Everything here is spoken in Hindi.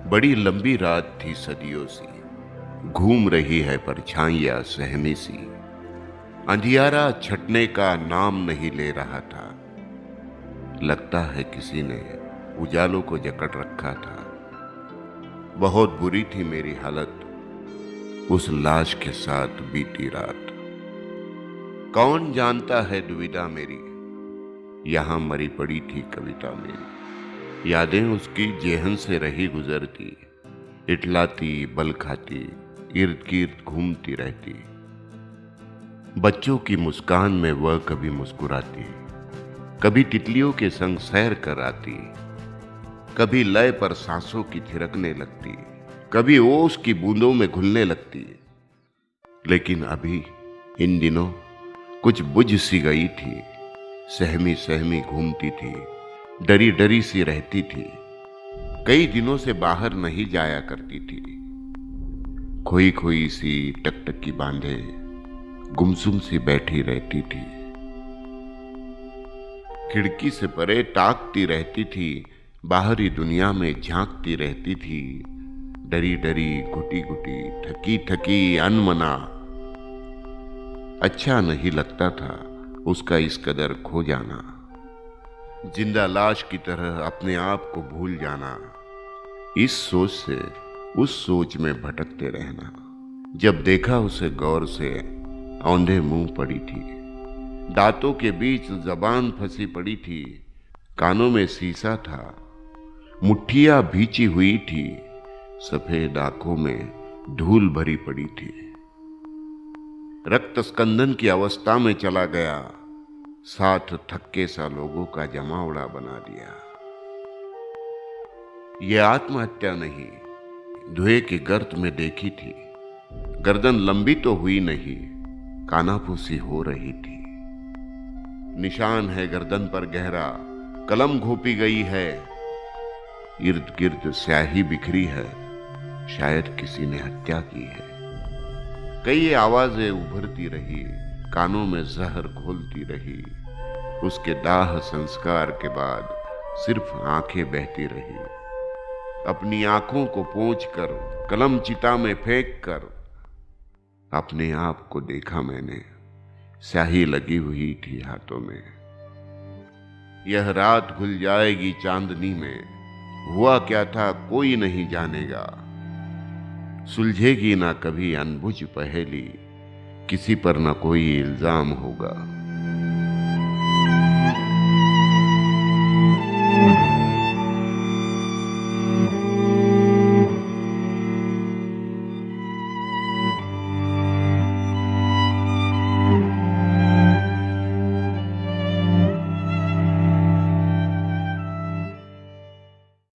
बड़ी लंबी रात थी सदियों सी, घूम रही है परछाइयां सहमी सी। अंधियारा छटने का नाम नहीं ले रहा था। लगता है किसी ने उजालों को जकड़ रखा था। बहुत बुरी थी मेरी हालत उस लाश के साथ बीती रात। कौन जानता है दुविधा मेरी, यहां मरी पड़ी थी कविता मेरी। यादें उसकी जेहन से रही गुजरती, इटलाती बल खाती इर्द गिर्द घूमती रहती। बच्चों की मुस्कान में वह कभी मुस्कुराती, कभी तितलियों के संग सैर कर आती, कभी लय पर सांसों की थिरकने लगती, कभी ओस की बूंदों में घुलने लगती। लेकिन अभी इन दिनों कुछ बुझ सी गई थी, सहमी सहमी घूमती थी, डरी डरी सी रहती थी। कई दिनों से बाहर नहीं जाया करती थी। खोई खोई सी टकटकी बांधे गुमसुम सी बैठी रहती थी। खिड़की से परे ताकती रहती थी, बाहरी दुनिया में झांकती रहती थी। डरी डरी घुटी घुटी थकी थकी अनमना। अच्छा नहीं लगता था उसका इस कदर खो जाना, जिंदा लाश की तरह अपने आप को भूल जाना। इस सोच से उस सोच में भटकते रहना। जब देखा उसे गौर से औंधे मुंह पड़ी थी, दांतों के बीच जबान फंसी पड़ी थी, कानों में शीशा था, मुट्ठियां भींची हुई थी, सफेद आंखों में धूल भरी पड़ी थी। रक्त स्कंदन की अवस्था में चला गया, साथ थक्के सा लोगों का जमावड़ा बना दिया। ये आत्महत्या नहीं, धुएं के गर्त में देखी थी। गर्दन लंबी तो हुई नहीं, कानाफूसी हो रही थी। निशान है गर्दन पर गहरा, कलम घोपी गई है, इर्द गिर्द स्याही बिखरी है, शायद किसी ने हत्या की है। कई आवाजें उभरती रही, कानों में जहर घोलती रही। उसके दाह संस्कार के बाद सिर्फ आंखें बहती रही। अपनी आंखों को पोंछकर कलम चिता में फेंक कर अपने आप को देखा मैंने, स्याही लगी हुई थी हाथों में। यह रात घुल जाएगी चांदनी में, हुआ क्या था कोई नहीं जानेगा। सुलझेगी ना कभी अनबुझ पहेली, किसी पर ना कोई इल्जाम होगा।